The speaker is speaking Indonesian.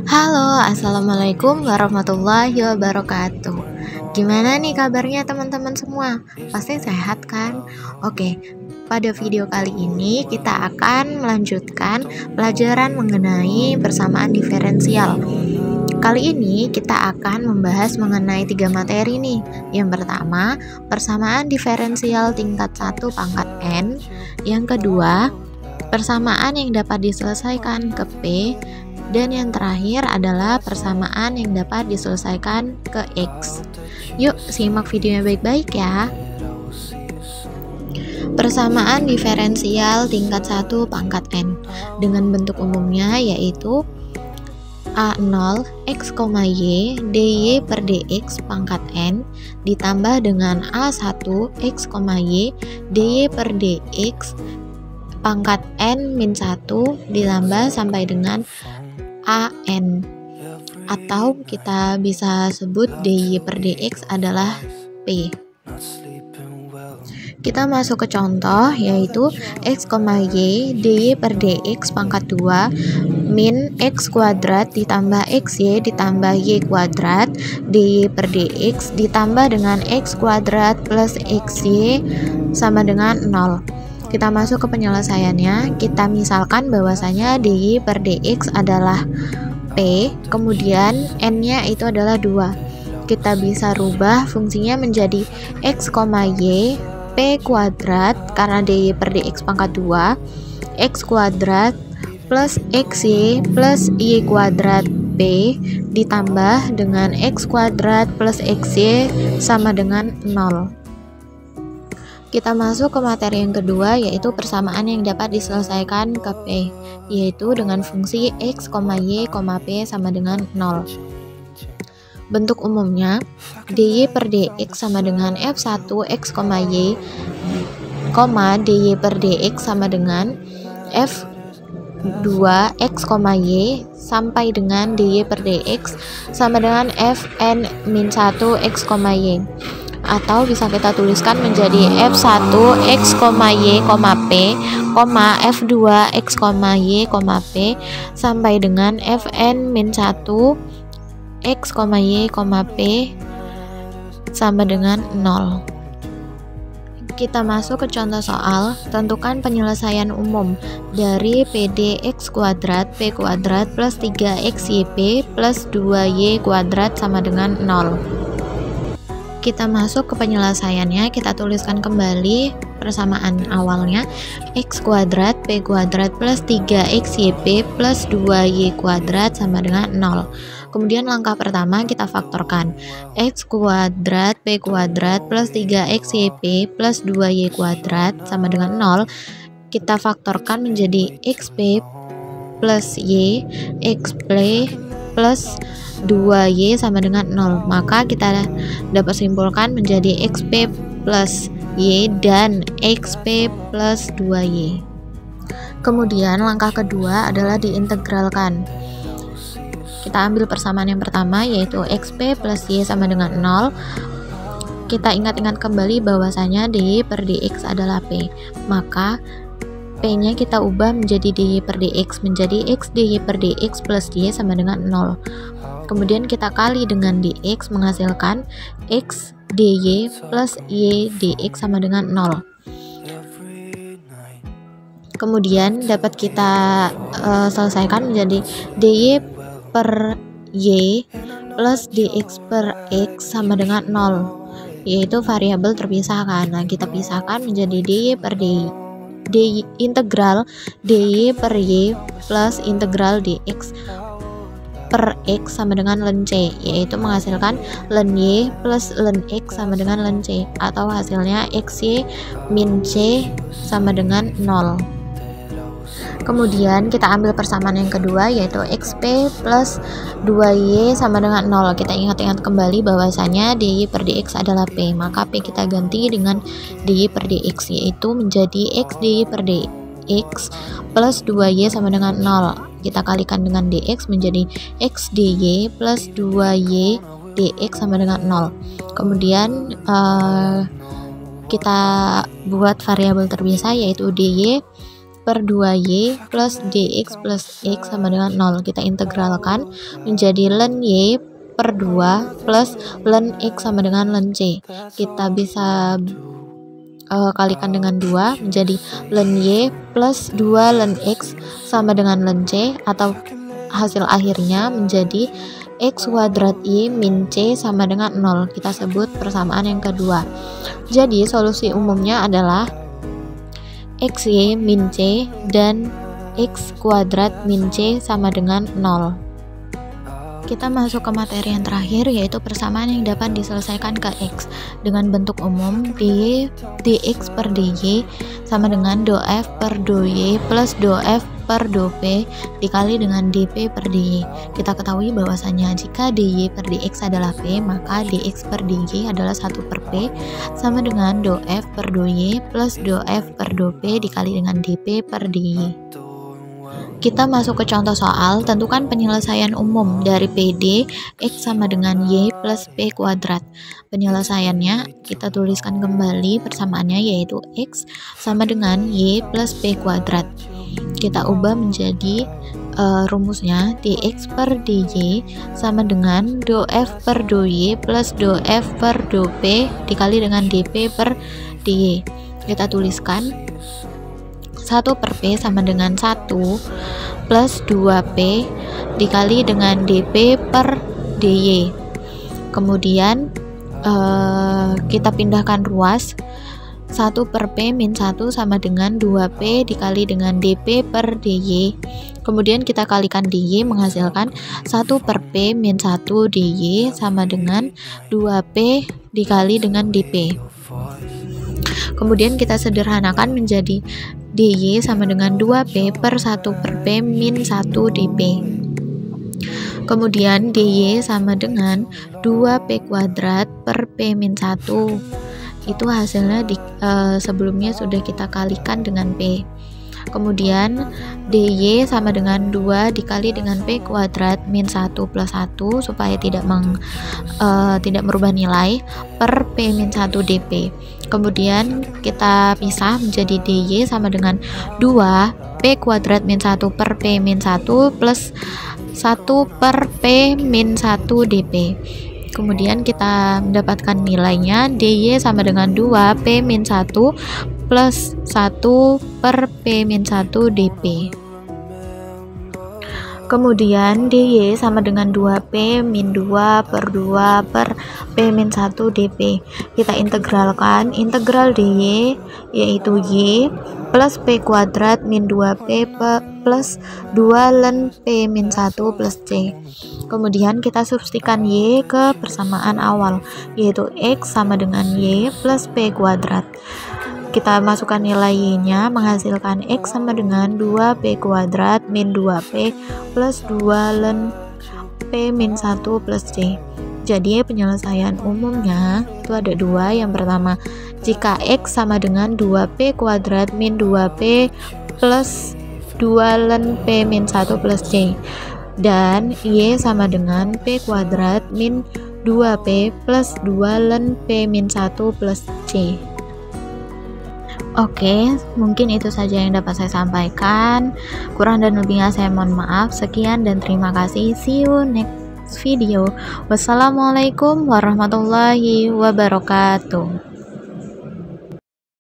Halo, assalamualaikum warahmatullahi wabarakatuh. Gimana nih kabarnya teman-teman semua? Pasti sehat kan? Oke, pada video kali ini kita akan melanjutkan pelajaran mengenai persamaan diferensial. Kali ini kita akan membahas mengenai 3 materi nih. Yang pertama, persamaan diferensial tingkat 1 pangkat N. Yang kedua, persamaan yang dapat diselesaikan ke P. Dan yang terakhir adalah persamaan yang dapat diselesaikan ke X. Yuk simak videonya baik-baik ya. Persamaan diferensial tingkat 1 pangkat N dengan bentuk umumnya yaitu A0 X, Y dy per dx pangkat N ditambah dengan A1 X, Y dy per dx pangkat N-1 ditambah sampai dengan AN, atau kita bisa sebut dy per dx adalah P. Kita masuk ke contoh yaitu X, Y dy per dx pangkat 2 min X kuadrat ditambah XY ditambah Y kuadrat dy per dx ditambah dengan X kuadrat plus XY sama dengan 0. Kita masuk ke penyelesaiannya. Kita misalkan bahwasanya dy per dx adalah P, kemudian N-nya itu adalah 2. Kita bisa rubah fungsinya menjadi X, Y P kuadrat karena dy per dx pangkat 2 X kuadrat plus XY plus Y kuadrat P ditambah dengan X kuadrat plus XY sama dengan 0. Kita masuk ke materi yang kedua yaitu persamaan yang dapat diselesaikan ke P, yaitu dengan fungsi X, Y, P sama dengan 0. Bentuk umumnya dy per dx sama dengan F1 X, Y, dy per dx sama dengan F2 X, Y sampai dengan dy per dx sama dengan Fn-1 X, Y, atau bisa kita tuliskan menjadi F1 X, Y, P, F2 X, Y, P sampai dengan Fn-1 X, Y, P sama dengan 0. Kita masuk ke contoh soal. Tentukan penyelesaian umum dari PD X kuadrat P kuadrat plus 3XYP plus 2Y kuadrat sama dengan 0. Kita masuk ke penyelesaiannya. Kita tuliskan kembali persamaan awalnya. X kuadrat P kuadrat plus 3XYP plus 2Y kuadrat sama dengan 0. Kemudian langkah pertama kita faktorkan. X kuadrat P kuadrat plus 3XYP plus 2Y kuadrat sama dengan 0. Kita faktorkan menjadi XP plus Y, XP plus 2Y sama dengan 0. Maka kita dapat simpulkan menjadi XP plus Y dan XP plus 2Y. Kemudian langkah kedua adalah diintegralkan. Kita ambil persamaan yang pertama yaitu XP plus Y sama dengan 0. Kita ingat-ingat kembali bahwasanya dy per dx adalah P. Maka P-nya kita ubah menjadi dy per dx menjadi X dy per dx plus Y sama dengan 0. Kemudian kita kali dengan dx menghasilkan X dy plus Y dx sama dengan 0. Kemudian dapat kita selesaikan menjadi dy per Y plus dx per X sama dengan 0, yaitu variabel terpisahkan. Nah, kita pisahkan menjadi dy per dy integral dy per Y plus integral dx per X sama dengan ln C, yaitu menghasilkan ln Y plus ln X sama dengan ln C, atau hasilnya XY min C sama dengan 0. Kemudian kita ambil persamaan yang kedua yaitu XP plus 2Y sama dengan 0. Kita ingat-ingat kembali bahwasanya dy per dx adalah P, maka P kita ganti dengan dy per dx, yaitu menjadi X dy per dx plus 2Y sama dengan 0. Kita kalikan dengan dx menjadi X dy plus 2Y dx sama dengan 0. Kemudian kita buat variabel terpisah yaitu dy per 2y plus dx plus x sama dengan 0. Kita integralkan menjadi ln y per 2 plus ln x sama dengan ln c. Kita bisa kalikan dengan 2 menjadi ln y plus 2 ln x sama dengan ln c, atau hasil akhirnya menjadi x kuadrat y min c sama dengan 0. Kita sebut persamaan yang kedua. Jadi solusi umumnya adalah xy min c dan x kuadrat min c sama dengan 0. Kita masuk ke materi yang terakhir, yaitu persamaan yang dapat diselesaikan ke x dengan bentuk umum dy dx per dy sama dengan df per dy plus df per dp dikali dengan dp per dy. Kita ketahui bahwasanya jika dy per dx adalah p, maka dx per dy adalah 1 per p sama dengan df per dy plus df per dp dikali dengan dp per dy. Kita masuk ke contoh soal. Tentukan penyelesaian umum dari PD x sama dengan y plus p kuadrat. Penyelesaiannya kita tuliskan kembali persamaannya, yaitu x sama dengan y plus p kuadrat. Kita ubah menjadi rumusnya dx per dy sama dengan df per dy plus df per dp dikali dengan dp per dy. Kita tuliskan 1 per p sama dengan 1 plus 2p dikali dengan dp per dy. Kemudian kita pindahkan ruas, 1 per p min 1 sama dengan 2p dikali dengan dp per dy. Kemudian kita kalikan dy menghasilkan 1 per p min 1 dy sama dengan 2p dikali dengan dp. Kemudian kita sederhanakan menjadi dy sama dengan 2p per 1 per p min 1 dp. Kemudian dy sama dengan 2p kuadrat per p min 1. Itu hasilnya sebelumnya sudah kita kalikan dengan p. Kemudian dy sama dengan 2 dikali dengan p kuadrat min 1 plus 1 supaya tidak merubah nilai per p min 1 dp. Kemudian kita pisah menjadi dy sama dengan 2 p kuadrat min 1 per p min 1 plus 1 per p min 1 dp. Kemudian kita mendapatkan nilainya dy sama dengan 2 p min 1 plus 1 per p min 1 dp. Kemudian dy sama dengan 2p min 2 per 2 per p min 1 dp. Kita integralkan integral dy yaitu y plus p kuadrat min 2p plus 2 ln p min 1 plus c. Kemudian kita substitusikan y ke persamaan awal, yaitu x sama dengan y plus p kuadrat. Kita masukkan nilai y-nya menghasilkan x sama dengan 2p kuadrat min 2p plus 2 ln p min 1 plus c. Jadi penyelesaian umumnya itu ada dua. Yang pertama, jika x sama dengan 2p kuadrat min 2p plus 2 ln p min 1 plus c, dan y sama dengan p kuadrat min 2p plus 2 ln p min 1 plus c. Oke, mungkin itu saja yang dapat saya sampaikan. Kurang dan lebihnya saya mohon maaf. Sekian dan terima kasih. See you next video. Wassalamualaikum warahmatullahi wabarakatuh.